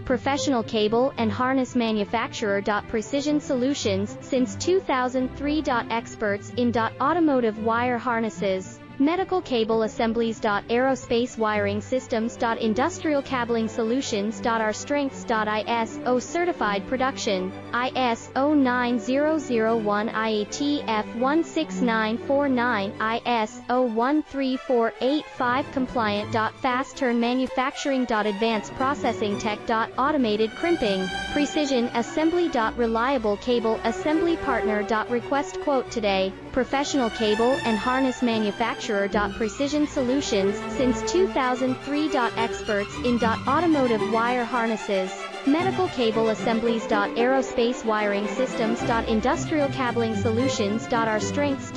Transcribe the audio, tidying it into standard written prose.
Professional cable and harness manufacturer. Precision Solutions, since 2003. Experts in automotive wire harnesses, medical cable assemblies. Aerospace wiring systems. Industrial cabling solutions. Our strengths. ISO certified production, ISO 9001, IATF 16949, ISO 13485 compliant. Fast turn manufacturing. Advanced processing tech. Automated crimping, precision assembly. Reliable cable assembly partner. Request quote today. Professional cable and harness manufacturer. Precision Solutions, since 2003. Experts in automotive wire harnesses, medical cable assemblies. Aerospace wiring systems. Industrial cabling solutions. Our strengths.